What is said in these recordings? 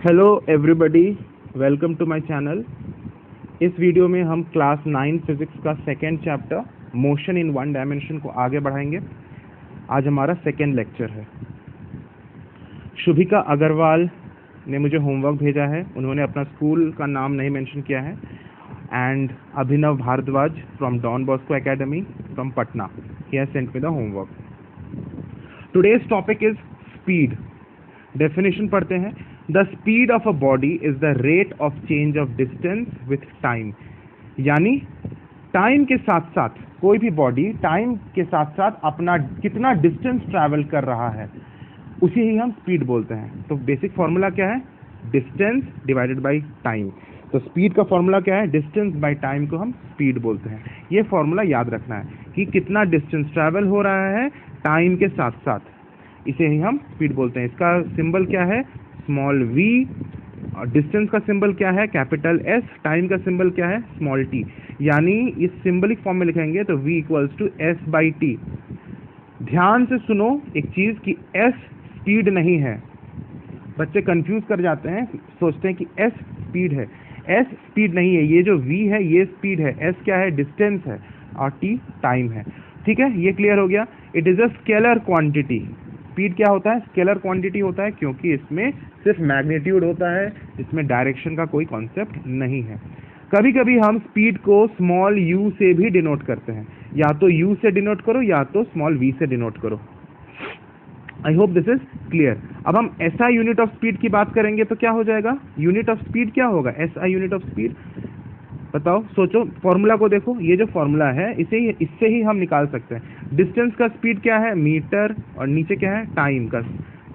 Hello everybody, welcome to my channel. इस video में हम क्लास 9 फिजिक्स का second chapter motion in one dimension को आगे बढ़ाएंगे। आज हमारा सेकेंड लेक्चर है। शुभिका अग्रवाल ने मुझे होमवर्क भेजा है। उन्होंने अपना स्कूल का नाम नहीं मेंशन किया है। And Abhinav Bhardwaj from Don Bosco Academy from Patna, he has sent me the homework. Today's topic is speed. Definition पढ़ते हैं। The speed of a body is the rate of change of distance with time. यानी time के साथ साथ कोई भी body time के साथ साथ अपना कितना डिस्टेंस ट्रैवल कर रहा है उसी ही हम स्पीड बोलते हैं। तो बेसिक फॉर्मूला क्या है? Distance divided by time. तो स्पीड का फॉर्मूला क्या है? डिस्टेंस बाय टाइम को हम स्पीड बोलते हैं। ये फॉर्मूला याद रखना है कि कितना डिस्टेंस ट्रैवल हो रहा है टाइम के साथ साथ, इसे ही हम स्पीड बोलते हैं। इसका सिंबल क्या है? Small v। डिस्टेंस का सिंबल क्या है? Capital S। टाइम का सिंबल क्या है? Small t। यानी इस सिंबलिक फॉर्म में लिखेंगे तो v equals to s by t. ध्यान से सुनो एक चीज कि s स्पीड नहीं है। बच्चे कंफ्यूज कर जाते हैं, सोचते हैं कि s स्पीड है। s स्पीड नहीं है। ये जो v है ये स्पीड है। s क्या है? डिस्टेंस है और t टाइम है। ठीक है, ये क्लियर हो गया। It is a scalar quantity. Speed क्या होता है? स्केलर क्वांटिटी होता है, क्योंकि इसमें सिर्फ मैग्नीट्यूड होता है, इसमें डायरेक्शन का कोई कॉन्सेप्ट नहीं है। कभी कभी हम स्पीड को स्मॉल u से भी डिनोट करते हैं। या तो u से डिनोट करो या तो स्मॉल v से डिनोट करो। आई होप दिस इज क्लियर। अब हम SI यूनिट ऑफ स्पीड की बात करेंगे तो क्या हो जाएगा? यूनिट ऑफ स्पीड क्या होगा? SI यूनिट ऑफ स्पीड बताओ, सोचो, फॉर्मूला को देखो। ये जो फॉर्मूला है इससे ही हम निकाल सकते हैं। डिस्टेंस का स्पीड क्या है? मीटर। और नीचे क्या है? टाइम का।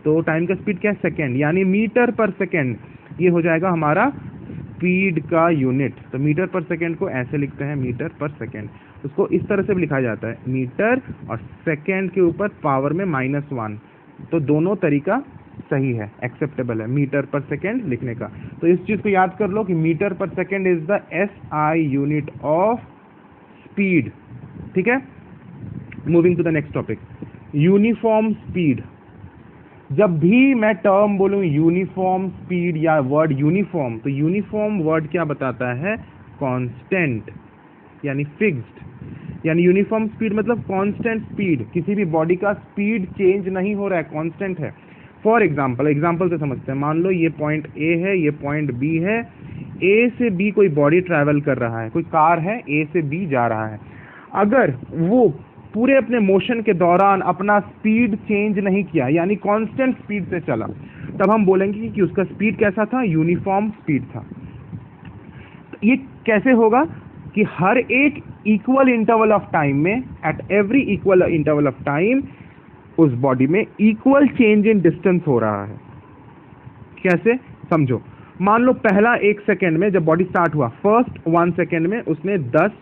तो टाइम का स्पीड क्या है? सेकेंड। यानी मीटर पर सेकेंड ये हो जाएगा हमारा स्पीड का यूनिट। तो मीटर पर सेकेंड को ऐसे लिखते हैं, मीटर पर सेकेंड। उसको इस तरह से भी लिखा जाता है, मीटर और सेकेंड के ऊपर पावर में -1। तो दोनों तरीका सही है, एक्सेप्टेबल है मीटर पर सेकेंड लिखने का। तो इस चीज को याद कर लो कि मीटर पर second is the SI unit of speed. ठीक है, moving to the next topic, uniform speed. जब भी मैं टर्म बोलूं यूनिफॉर्म स्पीड या वर्ड यूनिफॉर्म, तो यूनिफॉर्म वर्ड क्या बताता है? कांस्टेंट यानी फिक्स्ड। यानी यूनिफॉर्म स्पीड मतलब कांस्टेंट स्पीड। किसी भी बॉडी का स्पीड चेंज नहीं हो रहा है, कांस्टेंट है। फॉर एग्जाम्पल से समझते हैं। मान लो ये पॉइंट A है, ये पॉइंट B है। A से B कोई बॉडी ट्रैवल कर रहा है, कोई कार है, A से B जा रहा है। अगर वो पूरे अपने मोशन के दौरान अपना स्पीड चेंज नहीं किया, यानी कांस्टेंट स्पीड से चला, तब हम बोलेंगे कि उसका स्पीड कैसा था? यूनिफॉर्म स्पीड था। तो ये कैसे होगा कि हर एक इक्वल इंटरवल ऑफ टाइम में, at every equal interval of time, उस बॉडी में इक्वल चेंज इन डिस्टेंस हो रहा है। कैसे? समझो। मान लो पहला 1 सेकेंड में जब बॉडी स्टार्ट हुआ, फर्स्ट 1 सेकेंड में उसने 10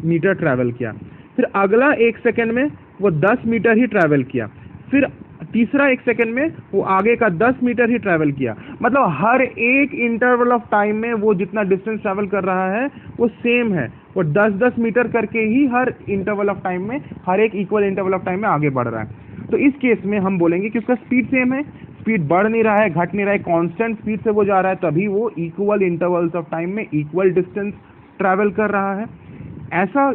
मीटर ट्रैवल किया। फिर अगला 1 सेकेंड में वो 10 मीटर ही ट्रैवल किया। फिर तीसरा 1 सेकेंड में वो आगे का 10 मीटर ही ट्रैवल किया। मतलब हर एक इंटरवल ऑफ टाइम में वो जितना डिस्टेंस ट्रैवल कर रहा है वो सेम है। वो 10-10 मीटर करके ही हर इंटरवल ऑफ टाइम में, हर एक इक्वल इंटरवल ऑफ टाइम में आगे बढ़ रहा है। तो इस केस में हम बोलेंगे कि उसका स्पीड सेम है, स्पीड बढ़ नहीं रहा है, घट नहीं रहा है, कांस्टेंट स्पीड से वो जा रहा है, तभी वो इक्वल इंटरवल्स ऑफ टाइम में इक्वल डिस्टेंस ट्रैवल कर रहा है। ऐसा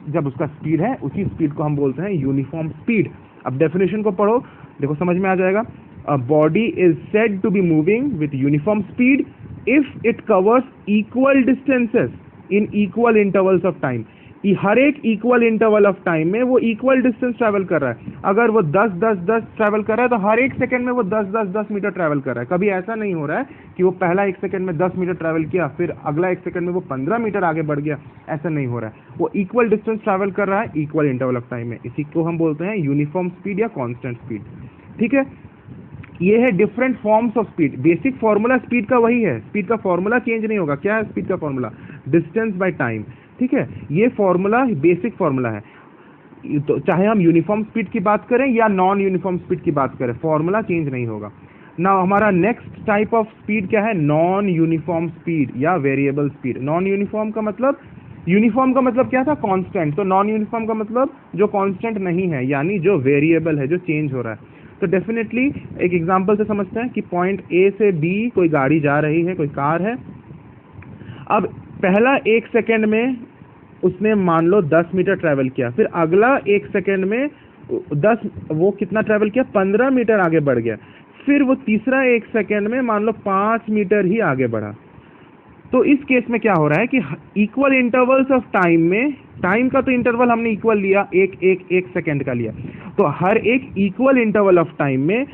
जब उसका स्पीड है, उसी स्पीड को हम बोलते हैं यूनिफॉर्म स्पीड। अब डेफिनेशन को पढ़ो, देखो समझ में आ जाएगा। A body is said to be moving with uniform speed if it covers equal distances in equal intervals of time. हर एक इक्वल इंटरवल ऑफ टाइम में वो इक्वल डिस्टेंस ट्रैवल कर रहा है। अगर वो 10-10-10 ट्रैवल कर रहा है तो हर एक सेकंड में वो 10-10-10 मीटर ट्रैवल कर रहा है। कभी ऐसा नहीं हो रहा है कि वो पहला 1 सेकंड में 10 मीटर ट्रैवल किया, फिर अगला 1 सेकंड में वो 15 मीटर आगे बढ़ गया। ऐसा नहीं हो रहा है। वो इक्वल डिस्टेंस ट्रैवल कर रहा है इक्वल इंटरवल ऑफ टाइम में। इसी को हम बोलते हैं यूनिफॉर्म स्पीड या कॉन्स्टेंट स्पीड। ठीक है, ये है different forms of speed. Basic formula speed का वही है, स्पीड का फॉर्मूला चेंज नहीं होगा। क्या है स्पीड का फॉर्मूला? Distance by time. ठीक है, ये फॉर्मूला बेसिक फॉर्मूला है। तो चाहे हम यूनिफॉर्म स्पीड की बात करें या नॉन यूनिफॉर्म स्पीड की बात करें, फॉर्मूला चेंज नहीं होगा। ना हमारा नेक्स्ट टाइप ऑफ स्पीड क्या है? नॉन यूनिफॉर्म स्पीड या वेरिएबल स्पीड। नॉन यूनिफॉर्म का मतलब, यूनिफॉर्म का मतलब क्या था? कांस्टेंट। तो नॉन यूनिफॉर्म का मतलब जो कांस्टेंट नहीं है, यानी जो वेरिएबल है, जो चेंज हो रहा है। तो डेफिनेटली एक एग्जांपल से समझते हैं कि पॉइंट ए से बी कोई गाड़ी जा रही है, कोई कार है। अब पहला 1 सेकेंड में उसने मान लो 10 मीटर ट्रैवल किया, फिर अगला 1 सेकेंड में 10 वो कितना ट्रैवल किया, 15 मीटर आगे बढ़ गया, फिर वो तीसरा 1 सेकेंड में मान लो 5 मीटर ही आगे बढ़ा। तो इस केस में क्या हो रहा है कि इक्वल इंटरवल्स ऑफ टाइम में, टाइम का तो इंटरवल हमने इक्वल लिया, एक सेकेंड का लिया, तो हर एक इक्वल इंटरवल ऑफ टाइम में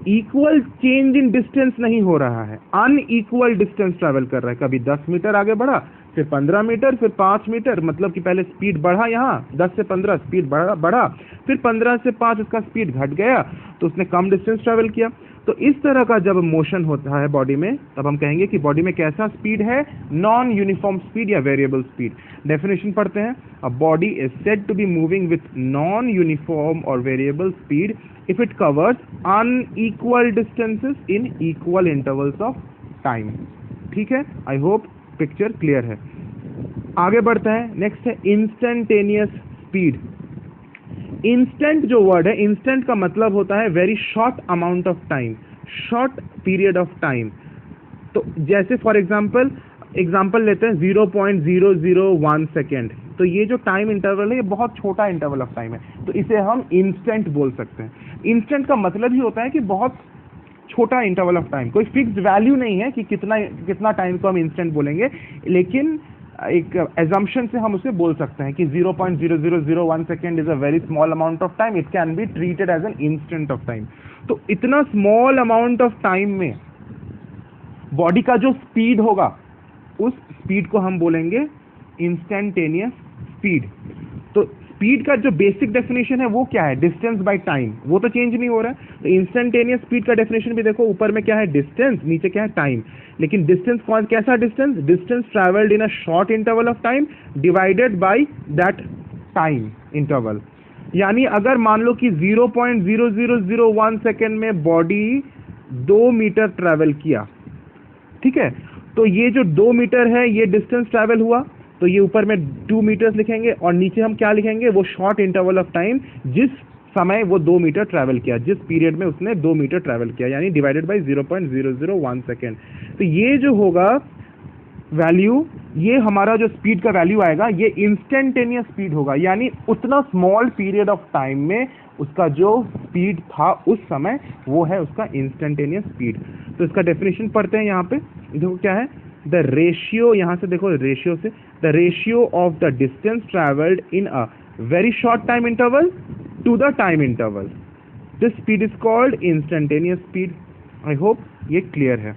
इक्वल चेंज इन डिस्टेंस नहीं हो रहा है, अनइक्वल डिस्टेंस ट्रैवल कर रहा है। कभी 10 मीटर आगे बढ़ा, फिर 15 मीटर, फिर 5 मीटर, मतलब कि पहले स्पीड बढ़ा, यहाँ 10 से 15 स्पीड बढ़ा, फिर 15 से 5 इसका स्पीड घट गया, तो उसने कम डिस्टेंस ट्रैवल किया। तो इस तरह का जब मोशन होता है बॉडी में, तब हम कहेंगे कि बॉडी में कैसा स्पीड है, नॉन यूनिफॉर्म स्पीड या वेरिएबल स्पीड। डेफिनेशन पढ़ते हैं, a body is said to be moving with non uniform और variable speed if it covers unequal distances in equal intervals of time। ठीक है, आई होप पिक्चर क्लियर है। आगे बढ़ते हैं, नेक्स्ट है इंस्टेंटेनियस स्पीड। इंस्टेंट जो वर्ड है, इंस्टेंट का मतलब होता है very short amount of time, short period of time. तो जैसे फॉर एग्जाम्पल लेते हैं 0.001 सेकेंड, तो ये जो टाइम इंटरवल है ये बहुत छोटा इंटरवल ऑफ टाइम है, तो इसे हम इंस्टेंट बोल सकते हैं। इंस्टेंट का मतलब ही होता है कि बहुत छोटा इंटरवल ऑफ टाइम, कोई फिक्स्ड वैल्यू नहीं है कि कितना टाइम को हम इंस्टेंट बोलेंगे, लेकिन एक एजम्पशन से हम उसे बोल सकते हैं कि 0.0001 second is a very small amount of time, it can be treated as an instant of time. तो इतना स्मॉल अमाउंट ऑफ टाइम में बॉडी का जो स्पीड होगा, उस स्पीड को हम बोलेंगे इंस्टेंटेनियस स्पीड। तो स्पीड का जो बेसिक डेफिनेशन है वो क्या है, डिस्टेंस बाय टाइम, वो तो चेंज नहीं हो रहा है। तो इंस्टेंटेनियस स्पीड का डेफिनेशन भी देखो, ऊपर में क्या है डिस्टेंस, नीचे क्या है टाइम। लेकिन डिस्टेंस कैसा distance, distance travelled in a short interval of time divided by that time interval. यानी अगर मान लो कि 0.0001 सेकेंड में बॉडी 2 मीटर ट्रैवल किया, ठीक है, तो ये जो 2 मीटर है ये डिस्टेंस ट्रैवल हुआ, तो ये ऊपर में 2 मीटर्स लिखेंगे और नीचे हम क्या लिखेंगे, वो शॉर्ट इंटरवल ऑफ टाइम जिस समय वो 2 मीटर ट्रैवल किया, जिस पीरियड में उसने 2 मीटर ट्रैवल किया, यानी डिवाइडेड बाय 0.001 सेकेंड। तो ये जो होगा वैल्यू, ये हमारा जो स्पीड का वैल्यू आएगा, ये इंस्टेंटेनियस स्पीड होगा, यानी उतना स्मॉल पीरियड ऑफ टाइम में उसका जो स्पीड था उस समय, वो है उसका इंस्टेंटेनियस स्पीड। तो इसका डेफिनेशन पढ़ते हैं यहाँ पे, देखो क्या है, द रेशियो, यहाँ से देखो रेशियो से, the ratio of the distance travelled in a very short time interval to the time interval, this speed is called instantaneous speed. I hope ये क्लियर है।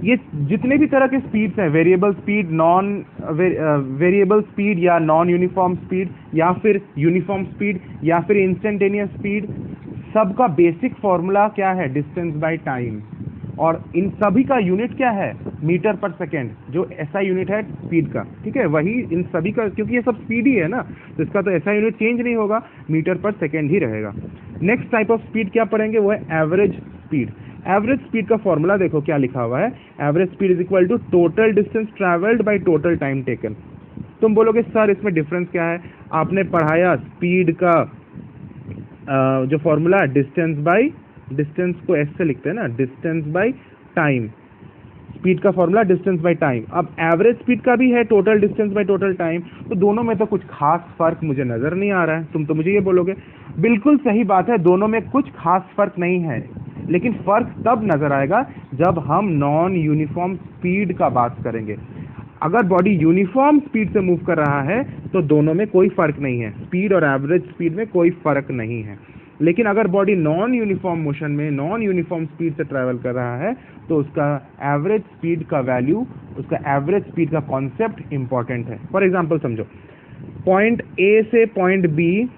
ये जितने भी तरह के स्पीड्स हैं, variable speed, non variable speed या non uniform speed या फिर यूनिफॉर्म स्पीड या फिर इंस्टेंटेनियस स्पीड, सबका बेसिक फॉर्मूला क्या है, डिस्टेंस बाय टाइम। और इन सभी का यूनिट क्या है, मीटर पर सेकेंड, जो ऐसा यूनिट है स्पीड का, ठीक है, वही इन सभी का, क्योंकि ये सब स्पीड ही है ना, तो इसका तो ऐसा यूनिट चेंज नहीं होगा, मीटर पर सेकेंड ही रहेगा। नेक्स्ट टाइप ऑफ स्पीड क्या पढ़ेंगे, वो है एवरेज स्पीड। एवरेज स्पीड का फॉर्मूला देखो क्या लिखा हुआ है, average speed is equal to total distance travelled by total time taken. तुम बोलोगे सर इसमें डिफरेंस क्या है, आपने पढ़ाया स्पीड का जो फॉर्मूला डिस्टेंस बाय, डिस्टेंस को एस से लिखते हैं ना, डिस्टेंस बाय टाइम, स्पीड का फॉर्मूला डिस्टेंस बाय टाइम। अब एवरेज स्पीड का भी है total distance by total time, तो दोनों में तो कुछ खास फर्क मुझे नजर नहीं आ रहा है। तुम तो मुझे ये बोलोगे, बिल्कुल सही बात है, दोनों में कुछ खास फर्क नहीं है, लेकिन फर्क तब नजर आएगा जब हम नॉन यूनिफॉर्म स्पीड का बात करेंगे। अगर बॉडी यूनिफॉर्म स्पीड से मूव कर रहा है तो दोनों में कोई फर्क नहीं है, स्पीड और एवरेज स्पीड में कोई फर्क नहीं है। लेकिन अगर बॉडी नॉन यूनिफॉर्म मोशन में, नॉन यूनिफॉर्म स्पीड से ट्रैवल कर रहा है, तो उसका एवरेज स्पीड का वैल्यू, उसका एवरेज स्पीड का कॉन्सेप्ट इंपॉर्टेंट है। फॉर एग्जांपल समझो, पॉइंट ए से पॉइंट बी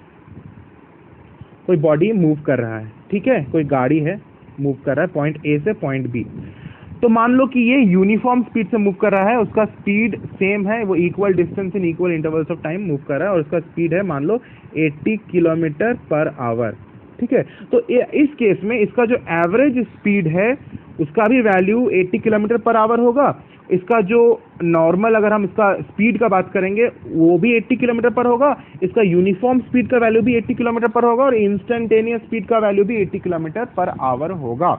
कोई बॉडी मूव कर रहा है, ठीक है, कोई गाड़ी है मूव कर रहा है पॉइंट ए से पॉइंट बी, तो मान लो कि ये यूनिफॉर्म स्पीड से मूव कर रहा है, उसका स्पीड सेम है, वो equal distance in equal intervals of time move कर रहा है और उसका स्पीड है मान लो 80 किलोमीटर पर आवर, ठीक है। तो इस केस में इसका जो एवरेज स्पीड है उसका भी वैल्यू 80 किलोमीटर पर आवर होगा। इसका जो नॉर्मल, अगर हम इसका स्पीड का बात करेंगे, वो भी 80 किलोमीटर पर होगा। इसका यूनिफॉर्म स्पीड का वैल्यू भी 80 किलोमीटर पर होगा और इंस्टेंटेनियस स्पीड का वैल्यू भी 80 किलोमीटर पर आवर होगा।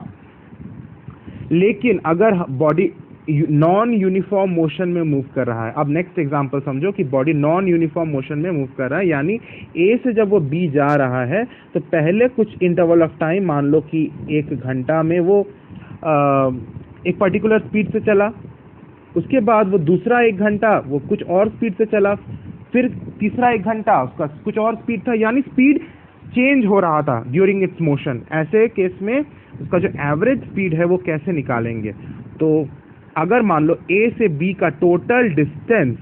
लेकिन अगर बॉडी नॉन यूनिफॉर्म मोशन में मूव कर रहा है, अब नेक्स्ट एग्जांपल समझो कि बॉडी नॉन यूनिफॉर्म मोशन में मूव कर रहा है, यानी ए से जब वो बी जा रहा है तो पहले कुछ इंटरवल ऑफ टाइम, मान लो कि 1 घंटा में वो एक पर्टिकुलर स्पीड से चला, उसके बाद वो दूसरा 1 घंटा वो कुछ और स्पीड से चला, फिर तीसरा 1 घंटा उसका कुछ और स्पीड था, यानी स्पीड चेंज हो रहा था ड्यूरिंग इट्स मोशन। ऐसे केस में उसका जो एवरेज स्पीड है वो कैसे निकालेंगे? तो अगर मान लो ए से बी का टोटल डिस्टेंस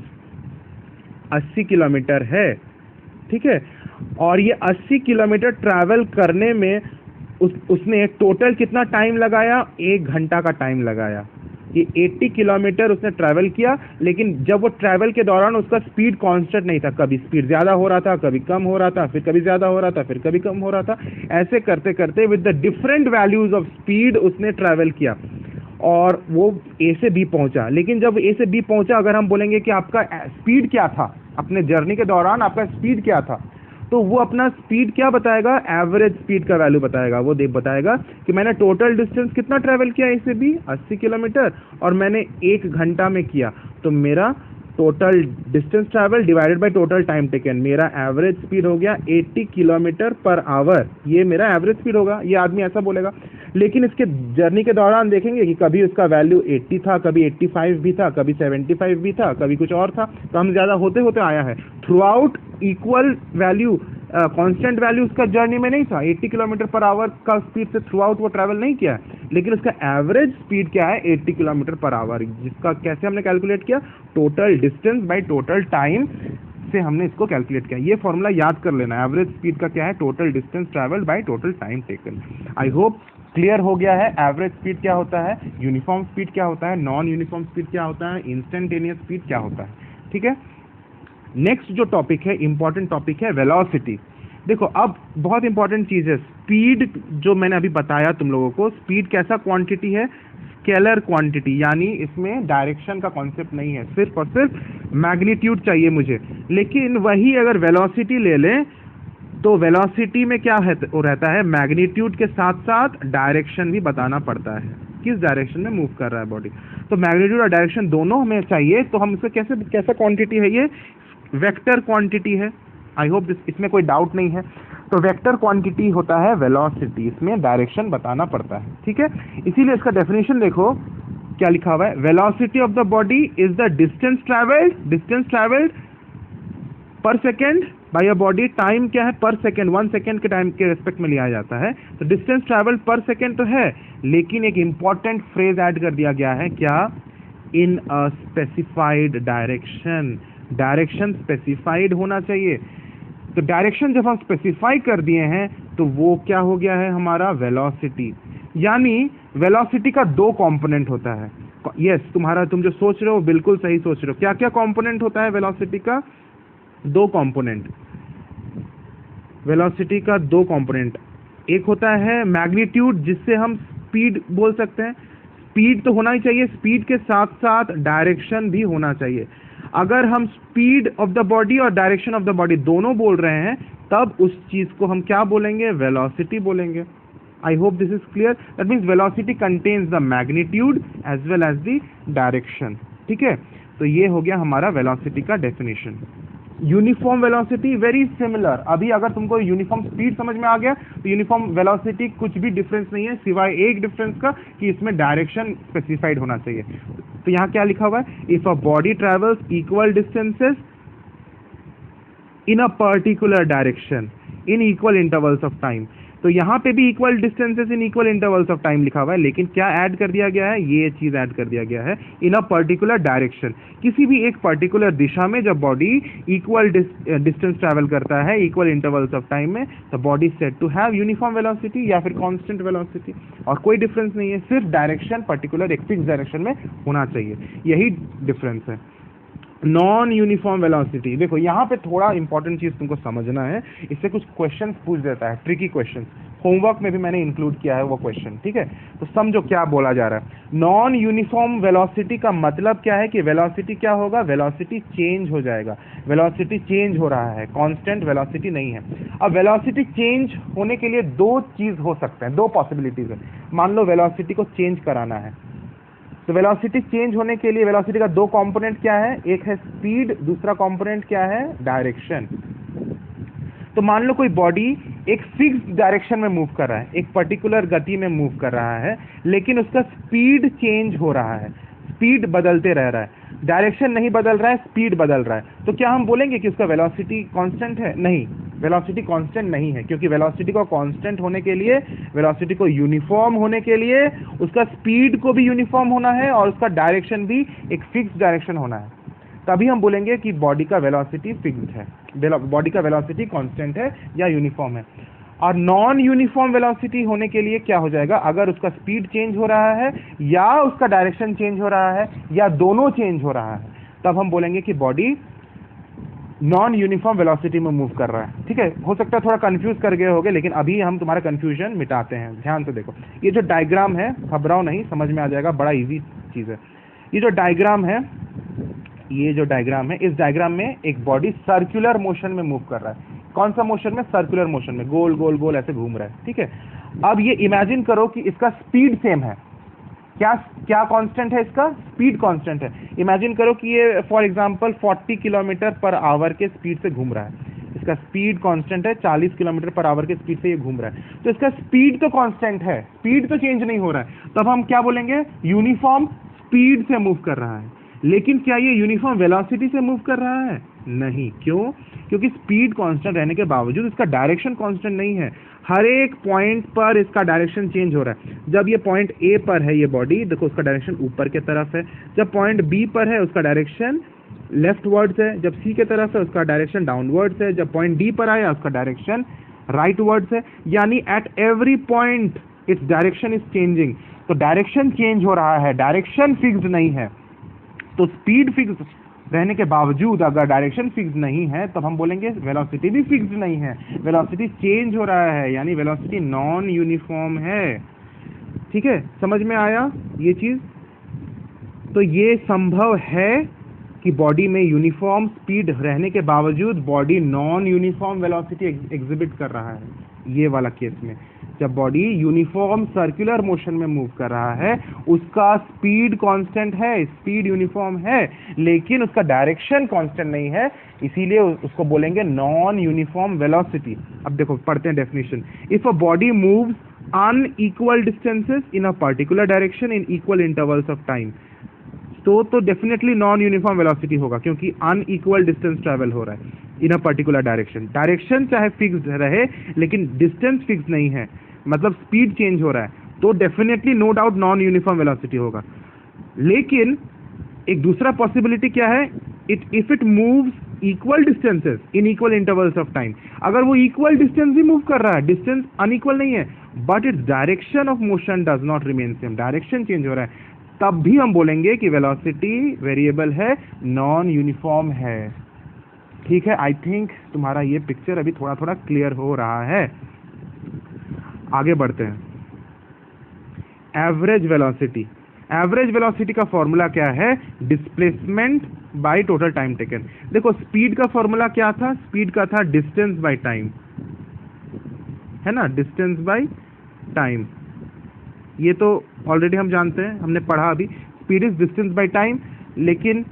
80 किलोमीटर है, ठीक है, और ये 80 किलोमीटर ट्रैवल करने में उसने टोटल कितना टाइम लगाया? 1 घंटा का टाइम लगाया। ये 80 किलोमीटर उसने ट्रैवल किया, लेकिन जब वो ट्रैवल के दौरान उसका स्पीड कांस्टेंट नहीं था, कभी स्पीड ज़्यादा हो रहा था, कभी कम हो रहा था, फिर कभी ज़्यादा हो रहा था, फिर कभी कम हो रहा था। ऐसे करते करते with the different values of speed उसने ट्रैवल किया और वो ए से बी पहुंचा। लेकिन जब ए से बी पहुंचा, अगर हम बोलेंगे कि आपका स्पीड क्या था, अपने जर्नी के दौरान आपका स्पीड क्या था, तो वो अपना स्पीड क्या बताएगा? एवरेज स्पीड का वैल्यू बताएगा। वो बताएगा कि मैंने टोटल डिस्टेंस कितना ट्रैवल किया ए से बी, 80 किलोमीटर, और मैंने 1 घंटा में किया, तो मेरा total distance travel divided by total time taken, मेरा एवरेज स्पीड हो गया 80 किलोमीटर पर आवर। ये मेरा एवरेज स्पीड होगा, ये आदमी ऐसा बोलेगा। लेकिन इसके जर्नी के दौरान देखेंगे कि कभी उसका वैल्यू 80 था, कभी 85 भी था, कभी 75 भी था, कभी कुछ और था, कम ज़्यादा होते होते आया है। Through out equal value, constant value उसका जर्नी में नहीं था। 80 किलोमीटर पर आवर का स्पीड से थ्रू आउट वो ट्रैवल नहीं किया, लेकिन उसका एवरेज स्पीड क्या है? 80 किलोमीटर पर आवर, जिसका कैसे हमने कैलकुलेट किया? Total distance by total time से हमने इसको कैलकुलेट किया। ये फॉर्मूला याद कर लेना। एवरेज स्पीड का क्या है? Total distance travelled by total time taken. I hope clear हो गया है। एवरेज स्पीड क्या होता है, यूनिफॉर्म स्पीड क्या होता है, नॉन यूनिफॉर्म स्पीड क्या होता है, इंस्टेंटेनियस स्पीड क्या होता है, ठीक है। नेक्स्ट जो टॉपिक है, इंपॉर्टेंट टॉपिक है, वेलोसिटी। देखो अब बहुत इंपॉर्टेंट चीज है स्पीड। जो मैंने अभी बताया तुम लोगों को, स्पीड कैसा क्वांटिटी है? स्केलर क्वांटिटी, यानी इसमें डायरेक्शन का कॉन्सेप्ट नहीं है, सिर्फ और सिर्फ मैग्नीट्यूड चाहिए मुझे। लेकिन वही अगर वेलोसिटी ले लें तो वेलोसिटी में क्या है, वो रहता है मैग्नीट्यूड के साथ साथ डायरेक्शन भी बताना पड़ता है, किस डायरेक्शन में मूव कर रहा है बॉडी। तो मैग्नीट्यूड और डायरेक्शन दोनों हमें चाहिए, तो हम इसका कैसा क्वांटिटी है? ये वेक्टर क्वांटिटी है। आई होप इसमें कोई डाउट नहीं है। तो वेक्टर क्वांटिटी होता है वेलोसिटी, इसमें डायरेक्शन बताना पड़ता है, ठीक है। इसीलिए इसका डेफिनेशन देखो क्या लिखा हुआ है, velocity of the body is the distance travelled per second by a body. Time क्या है? पर सेकेंड, 1 सेकेंड के टाइम के रेस्पेक्ट में लिया जाता है। तो डिस्टेंस ट्रैवल पर सेकेंड तो है, लेकिन एक इंपॉर्टेंट फ्रेज ऐड कर दिया गया है, क्या? In a specified direction. Direction specified होना चाहिए। तो डायरेक्शन जब हम स्पेसिफाई कर दिए हैं तो वो क्या हो गया है हमारा? वेलोसिटी। यानी वेलोसिटी का 2 कंपोनेंट होता है। यस, तुम जो सोच रहे हो बिल्कुल सही सोच रहे हो। क्या क्या कंपोनेंट होता है वेलोसिटी का? 2 कंपोनेंट। वेलोसिटी का 2 कंपोनेंट, एक होता है मैग्नीट्यूड, जिससे हम स्पीड बोल सकते हैं। स्पीड तो होना ही चाहिए, स्पीड के साथ साथ डायरेक्शन भी होना चाहिए। अगर हम स्पीड ऑफ द बॉडी और डायरेक्शन ऑफ द बॉडी दोनों बोल रहे हैं, तब उस चीज को हम क्या बोलेंगे? वेलोसिटी बोलेंगे। I hope this is clear. That means velocity contains the magnitude as well as the direction, ठीक है। तो ये हो गया हमारा वेलोसिटी का definition. Uniform velocity very similar. अभी अगर तुमको यूनिफॉर्म स्पीड समझ में आ गया तो यूनिफॉर्म वेलोसिटी कुछ भी डिफरेंस नहीं है, सिवाय एक डिफरेंस का कि इसमें डायरेक्शन स्पेसिफाइड होना चाहिए। तो यहाँ क्या लिखा हुआ है? If a body travels equal distances in a particular direction in equal intervals of time. तो यहाँ पे भी equal distances in equal intervals of time लिखा हुआ है, लेकिन क्या ऐड कर दिया गया है? ये चीज ऐड कर दिया गया है, इन अ पर्टिकुलर डायरेक्शन। किसी भी एक पर्टिकुलर दिशा में जब बॉडी इक्वल डिस्टेंस ट्रैवल करता है इक्वल इंटरवल्स ऑफ टाइम में, तो body said to have uniform velocity या फिर कांस्टेंट वेलोसिटी। और कोई डिफरेंस नहीं है, सिर्फ डायरेक्शन पर्टिकुलर एक फिक्स डायरेक्शन में होना चाहिए, यही डिफरेंस है। नॉन यूनिफॉर्म वेलोसिटी, देखो यहाँ पे थोड़ा इंपॉर्टेंट चीज तुमको समझना है, इससे कुछ क्वेश्चंस पूछ देता है, ट्रिकी क्वेश्चंस, होमवर्क में भी मैंने इंक्लूड किया है वो क्वेश्चन, ठीक है। तो समझो क्या बोला जा रहा है। नॉन यूनिफॉर्म वेलोसिटी का मतलब क्या है कि वेलोसिटी क्या होगा, वेलोसिटी चेंज हो जाएगा, वेलोसिटी चेंज हो रहा है, कांस्टेंट वेलोसिटी नहीं है। अब वेलोसिटी चेंज होने के लिए दो चीज हो सकते हैं, दो पॉसिबिलिटीज है। मान लो वेलोसिटी को चेंज कराना है, तो वेलोसिटी चेंज होने के लिए वेलोसिटी का दो कंपोनेंट क्या है, एक है स्पीड, दूसरा कंपोनेंट क्या है, डायरेक्शन। तो मान लो कोई बॉडी एक फिक्स्ड डायरेक्शन में मूव कर रहा है, एक पर्टिकुलर गति में मूव कर रहा है, लेकिन उसका स्पीड चेंज हो रहा है, स्पीड बदलते रह रहा है, डायरेक्शन नहीं बदल रहा है, स्पीड बदल रहा है। तो क्या हम बोलेंगे कि उसका वेलोसिटी कांस्टेंट है? नहीं, वेलोसिटी कांस्टेंट नहीं है, क्योंकि वेलोसिटी को कांस्टेंट होने के लिए, वेलोसिटी को यूनिफॉर्म होने के लिए उसका स्पीड को भी यूनिफॉर्म होना है और उसका डायरेक्शन भी एक फिक्स्ड डायरेक्शन होना है। तभी हम बोलेंगे कि बॉडी का वेलोसिटी फिक्स्ड है, बॉडी का वेलोसिटी कांस्टेंट है या यूनिफॉर्म है। और नॉन यूनिफॉर्म वेलोसिटी होने के लिए क्या हो जाएगा, अगर उसका स्पीड चेंज हो रहा है या उसका डायरेक्शन चेंज हो रहा है या दोनों चेंज हो रहा है, तब हम बोलेंगे कि बॉडी नॉन यूनिफॉर्म वेलोसिटी में मूव कर रहा है, ठीक है। हो सकता है थोड़ा कंफ्यूज कर गए होगे, लेकिन अभी हम तुम्हारा कंफ्यूजन मिटाते हैं। ध्यान से देखो, ये जो डायग्राम है, घबराओ नहीं, समझ में आ जाएगा, बड़ा इजी चीज है। ये जो डायग्राम है, ये जो डायग्राम है, इस डायग्राम में एक बॉडी सर्कुलर मोशन में मूव कर रहा है। कौन सा मोशन में? सर्कुलर मोशन में, गोल गोल गोल ऐसे घूम रहा है, ठीक है। अब ये इमेजिन करो कि इसका स्पीड सेम है। क्या क्या कांस्टेंट है इसका? स्पीड कांस्टेंट है। इमेजिन करो कि ये for example 40 kilometre per hour के स्पीड से घूम रहा है, इसका स्पीड कांस्टेंट है, 40 किलोमीटर पर आवर के स्पीड से ये घूम रहा है, तो इसका स्पीड तो कांस्टेंट है, स्पीड तो चेंज नहीं हो रहा है, तब हम क्या बोलेंगे? यूनिफॉर्म स्पीड से मूव कर रहा है। लेकिन क्या ये यूनिफॉर्म वेलोसिटी से मूव कर रहा है? नहीं। क्यों? क्योंकि स्पीड कांस्टेंट रहने के बावजूद इसका डायरेक्शन कांस्टेंट नहीं है, हर एक पॉइंट पर इसका डायरेक्शन चेंज हो रहा है। जब ये पॉइंट ए पर है, ये बॉडी देखो, उसका डायरेक्शन ऊपर की तरफ है। जब पॉइंट बी पर है, उसका डायरेक्शन लेफ्ट वर्ड्स है। जब सी के तरफ है, उसका डायरेक्शन डाउनवर्ड्स है। जब पॉइंट डी पर आया, उसका डायरेक्शन राइट वर्ड्स है। यानी at every point its direction is changing. तो डायरेक्शन चेंज हो रहा है, डायरेक्शन फिक्स्ड नहीं है। तो स्पीड फिक्स्ड रहने के बावजूद अगर डायरेक्शन फिक्स नहीं है, तब हम बोलेंगे वेलोसिटी भी फिक्स्ड नहीं है, वेलोसिटी चेंज हो रहा है, यानी वेलोसिटी नॉन यूनिफॉर्म है। ठीक है, समझ में आया ये चीज? तो ये संभव है कि बॉडी में यूनिफॉर्म स्पीड रहने के बावजूद body non uniform velocity exhibit कर रहा है। ये वाला केस में जब बॉडी यूनिफॉर्म सर्कुलर मोशन में मूव कर रहा है, उसका स्पीड कांस्टेंट है, स्पीड यूनिफॉर्म है, लेकिन उसका डायरेक्शन कांस्टेंट नहीं है, इसीलिए उसको बोलेंगे नॉन यूनिफॉर्म वेलोसिटी। अब देखो पढ़ते हैं definition. If a body moves unequal distances in a particular direction in equal intervals of time, तो डेफिनेटली नॉन यूनिफॉर्म वेलोसिटी होगा, क्योंकि अनइक्वल डिस्टेंस ट्रैवल हो रहा है इन अ पर्टिकुलर डायरेक्शन। डायरेक्शन चाहे फिक्स्ड रहे लेकिन डिस्टेंस फिक्स नहीं है, मतलब स्पीड चेंज हो रहा है, तो definitely no doubt non uniform velocity होगा। लेकिन एक दूसरा पॉसिबिलिटी क्या है? If it moves equal distances in equal intervals of time, अगर वो इक्वल डिस्टेंस ही मूव कर रहा है, डिस्टेंस अनइक्वल नहीं है, but its direction of motion does not remain same, direction change हो रहा है, तब भी हम बोलेंगे कि वेलोसिटी वेरिएबल है, नॉन यूनिफॉर्म है। ठीक है, आई थिंक तुम्हारा ये पिक्चर अभी थोड़ा थोड़ा क्लियर हो रहा है। आगे बढ़ते हैं। Average velocity. एवरेज वेलोसिटी का फॉर्मूला क्या है? Displacement bye total time taken. देखो स्पीड का फॉर्मूला क्या था? स्पीड का था डिस्टेंस बाय टाइम, है ना, डिस्टेंस बाय टाइम। ये तो ऑलरेडी हम जानते हैं, हमने पढ़ा अभी, speed is distance by time. लेकिन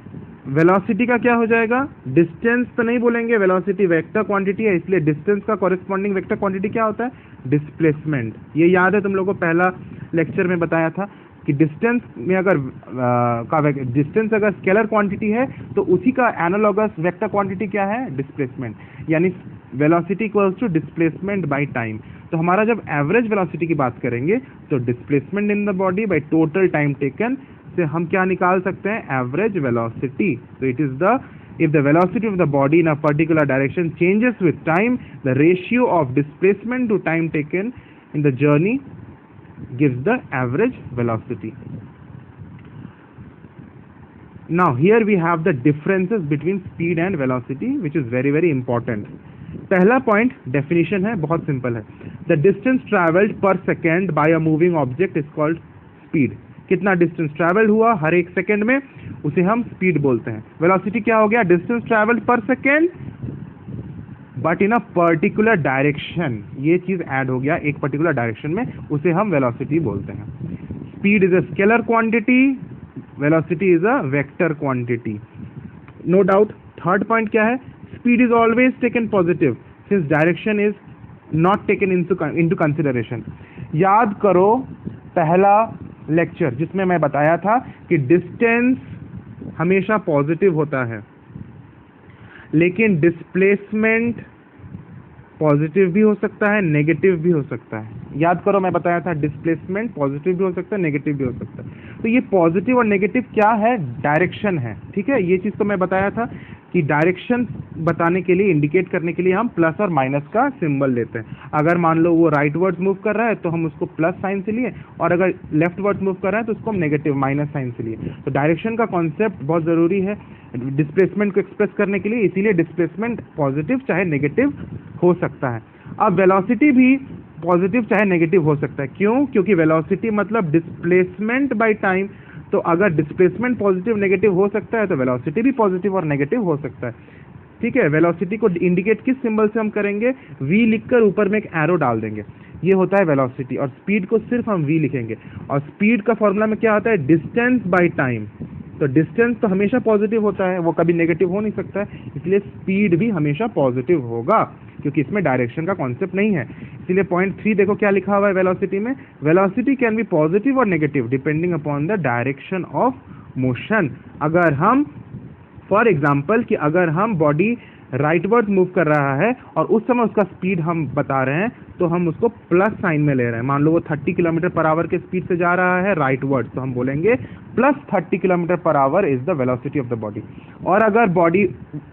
वेलोसिटी का क्या हो जाएगा? डिस्टेंस तो नहीं बोलेंगे, वेलोसिटी वेक्टर क्वांटिटी है, इसलिए डिस्टेंस का कॉरेस्पॉन्डिंग वेक्टर क्वांटिटी क्या होता है? डिस्प्लेसमेंट। ये याद है तुम लोगों को पहला लेक्चर में बताया था कि डिस्टेंस में अगर डिस्टेंस अगर स्केलर क्वांटिटी है तो उसी का एनालॉगस वेक्टर क्वांटिटी क्या है? डिस्प्लेसमेंट। यानी velocity equals to displacement by time. तो हमारा जब एवरेज वेलोसिटी की बात करेंगे तो displacement in the body by total time taken से हम क्या निकाल सकते हैं? Average velocity. तो it is the if the velocity of the body in a particular direction changes with time, the ratio of displacement to time taken in the journey gives the average velocity. Now here we have the differences between speed and velocity, which is very very important. पहला point definition है, बहुत simple है. The distance travelled per second by a moving object is called speed. कितना distance travel हुआ हर एक second में, उसे हम स्पीड बोलते हैं. वेलोसिटी क्या हो गया? Distance travelled per second but in a particular direction. ये चीज ऐड हो गया एक पर्टिकुलर डायरेक्शन में, उसे हम वेलोसिटी बोलते हैं. Speed is a scalar quantity, velocity is a vector quantity. No doubt. Third point क्या है? Speed is always taken positive since direction is not taken into consideration. याद करो पहला लेक्चर जिसमें मैं बताया था कि डिस्टेंस हमेशा पॉजिटिव होता है, लेकिन डिस्प्लेसमेंट पॉजिटिव भी हो सकता है, नेगेटिव भी हो सकता है. याद करो मैं बताया था डिस्प्लेसमेंट पॉजिटिव भी हो सकता है, नेगेटिव भी हो सकता है. तो ये पॉजिटिव और नेगेटिव क्या है? डायरेक्शन है. ठीक है, ये चीज़ तो मैं बताया था कि डायरेक्शन बताने के लिए, इंडिकेट करने के लिए हम प्लस और माइनस का सिंबल लेते हैं. अगर मान लो वो राइट वर्ड्स मूव कर रहा है तो हम उसको प्लस साइन से लिए, और अगर लेफ्ट वर्ड्स मूव कर रहा है तो उसको हम नेगेटिव माइनस साइन से लिए. तो डायरेक्शन का कॉन्सेप्ट बहुत ज़रूरी है डिस्प्लेसमेंट को एक्सप्रेस करने के लिए, इसीलिए डिस्प्लेसमेंट पॉजिटिव चाहे नेगेटिव हो सकता है. अब वेलोसिटी भी पॉजिटिव चाहे नेगेटिव हो सकता है. क्यों? क्योंकि वेलोसिटी मतलब डिस्प्लेसमेंट बाय टाइम. तो अगर डिस्प्लेसमेंट पॉजिटिव नेगेटिव हो सकता है तो वेलोसिटी भी पॉजिटिव और नेगेटिव हो सकता है. ठीक है, वेलोसिटी को इंडिकेट किस सिंबल से हम करेंगे? v लिखकर ऊपर में एक एरो डाल देंगे, ये होता है वेलोसिटी. और स्पीड को सिर्फ हम v लिखेंगे. और स्पीड का फॉर्मूला में क्या होता है? Distance by time. तो डिस्टेंस तो हमेशा पॉजिटिव होता है, वो कभी नेगेटिव हो नहीं सकता है, इसलिए स्पीड भी हमेशा पॉजिटिव होगा, क्योंकि इसमें डायरेक्शन का कॉन्सेप्ट नहीं है. इसलिए पॉइंट 3 देखो क्या लिखा हुआ है वेलोसिटी में. वेलोसिटी कैन बी पॉजिटिव और negative depending upon the direction of motion. अगर हम फॉर एग्जाम्पल कि अगर हम बॉडी राइटवर्ड मूव कर रहा है और उस समय उसका स्पीड हम बता रहे हैं, तो हम उसको प्लस साइन में ले रहे हैं. मान लो वो 30 किलोमीटर पर आवर के स्पीड से जा रहा है राइटवर्ड, तो हम बोलेंगे plus 30 kilometre per hour is the velocity of the body. और अगर बॉडी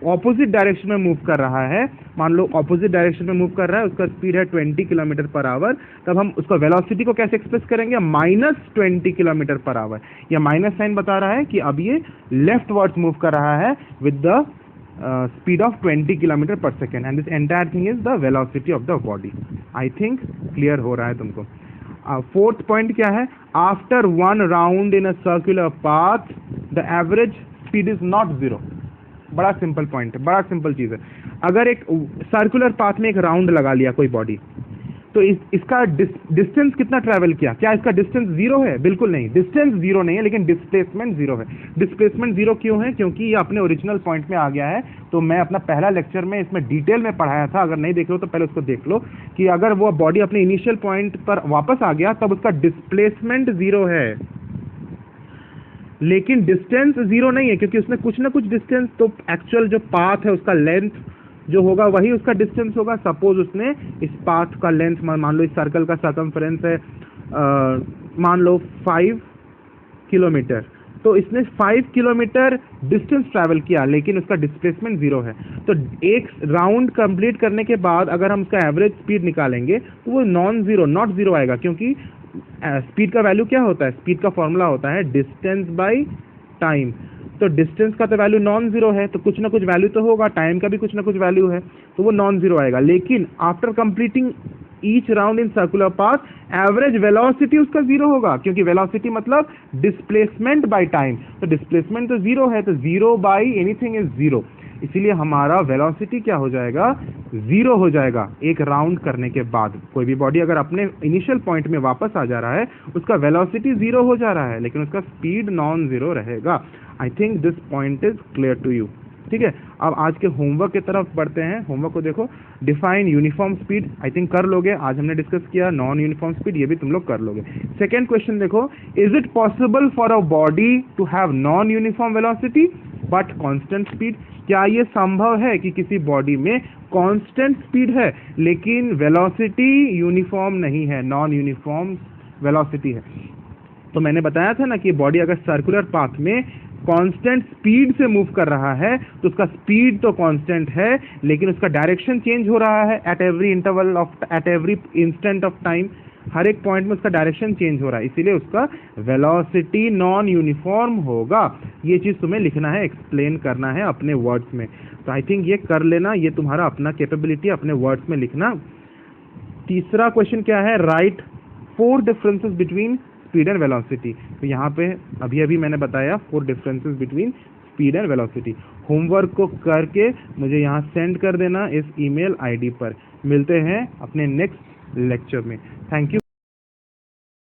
ऑपोजिट डायरेक्शन में मूव कर रहा है, मान लो ऑपोजिट डायरेक्शन में मूव कर रहा है, उसका स्पीड है 20 किलोमीटर पर आवर, तब हम उसका वेलोसिटी को कैसे एक्सप्रेस करेंगे? -20 किलोमीटर पर आवर. या माइनस साइन बता रहा है कि अब ये लेफ्ट वर्ड्स मूव कर रहा है with the speed of 20 kilometer per second, and this entire thing is the velocity of the body. I think clear हो रहा है तुमको. Fourth point क्या है? After one round in a circular path, the average speed is not zero. बड़ा simple point है, बड़ा simple चीज़ है. अगर एक सर्कुलर पाथ में एक राउंड लगा लिया कोई बॉडी, तो इसका डिस्टेंस कितना ट्रैवल किया? क्या इसका डिस्टेंस जीरो है? बिल्कुल नहीं, डिस्टेंस जीरो नहीं है, लेकिन डिस्प्लेसमेंट जीरो है. डिस्प्लेसमेंट जीरो क्यों है? क्योंकि ये अपने ओरिजिनल पॉइंट में आ गया है. तो मैं अपना पहला लेक्चर में इसमें डिटेल में पढ़ाया था, अगर नहीं देख लो तो पहले उसको देख लो, कि अगर वो बॉडी अपने इनिशियल पॉइंट पर वापस आ गया तब उसका डिस्प्लेसमेंट जीरो है, लेकिन डिस्टेंस जीरो नहीं है, क्योंकि उसने कुछ ना कुछ डिस्टेंस, तो एक्चुअल जो पाथ है उसका लेंथ जो होगा वही उसका डिस्टेंस होगा. सपोज उसने इस पाथ का लेंथ, मान लो इस सर्कल का सर्कमफेरेंस है मान लो 5 किलोमीटर, तो इसने 5 किलोमीटर डिस्टेंस ट्रैवल किया, लेकिन उसका डिस्प्लेसमेंट जीरो है. तो एक राउंड कंप्लीट करने के बाद अगर हम उसका एवरेज स्पीड निकालेंगे तो वो नॉट जीरो आएगा, क्योंकि स्पीड का वैल्यू क्या होता है? स्पीड का फॉर्मूला होता है डिस्टेंस बाय टाइम. तो डिस्टेंस का तो वैल्यू नॉन जीरो है, तो कुछ ना कुछ वैल्यू तो होगा, टाइम का भी कुछ ना कुछ वैल्यू है, तो वो नॉन जीरो आएगा. लेकिन after completing each round in circular path, average velocity उसका जीरो होगा, क्योंकि वेलोसिटी मतलब डिस्प्लेसमेंट बाय टाइम. तो डिस्प्लेसमेंट तो जीरो है, तो zero by anything is zero. इसीलिए हमारा वेलोसिटी क्या हो जाएगा? जीरो हो जाएगा एक राउंड करने के बाद. कोई भी बॉडी अगर अपने इनिशियल पॉइंट में वापस आ जा रहा है, उसका वेलोसिटी जीरो हो जा रहा है, लेकिन उसका स्पीड नॉन जीरो रहेगा. I think this point is clear to you. ठीक है, अब आज के होमवर्क की तरफ बढ़ते हैं. होमवर्क को देखो. Define uniform speed, I think कर लोगे, आज हमने डिस्कस किया. नॉन यूनिफॉर्म स्पीड, ये भी तुम लोग कर लोगे. सेकेंड क्वेश्चन देखो. Is it possible for a body to have non uniform velocity but constant speed? क्या ये संभव है कि किसी बॉडी में कांस्टेंट स्पीड है लेकिन वेलोसिटी यूनिफॉर्म नहीं है, नॉन यूनिफॉर्म वेलोसिटी है? तो मैंने बताया था ना कि बॉडी अगर सर्कुलर पाथ में कांस्टेंट स्पीड से मूव कर रहा है तो उसका स्पीड तो कांस्टेंट है, लेकिन उसका डायरेक्शन चेंज हो रहा है at every interval of, at every instant of time. हर एक पॉइंट में उसका डायरेक्शन चेंज हो रहा है, इसीलिए उसका वेलोसिटी नॉन यूनिफॉर्म होगा। ये चीज़ तुम्हें लिखना है, एक्सप्लेन करना है अपने वर्ड्स में। तो आई थिंक ये कर लेना, ये तुम्हारा अपना कैपेबिलिटी अपने वर्ड्स में लिखना। तीसरा क्वेश्चन क्या है, right 4 differences between speed and velocity. तो यहाँ पे अभी अभी मैंने बताया 4 differences between speed and velocity. Homework को करके मुझे यहाँ सेंड कर देना इस ईमेल आईडी पर। मिलते हैं अपने नेक्स्ट लेक्चर में। Thank you.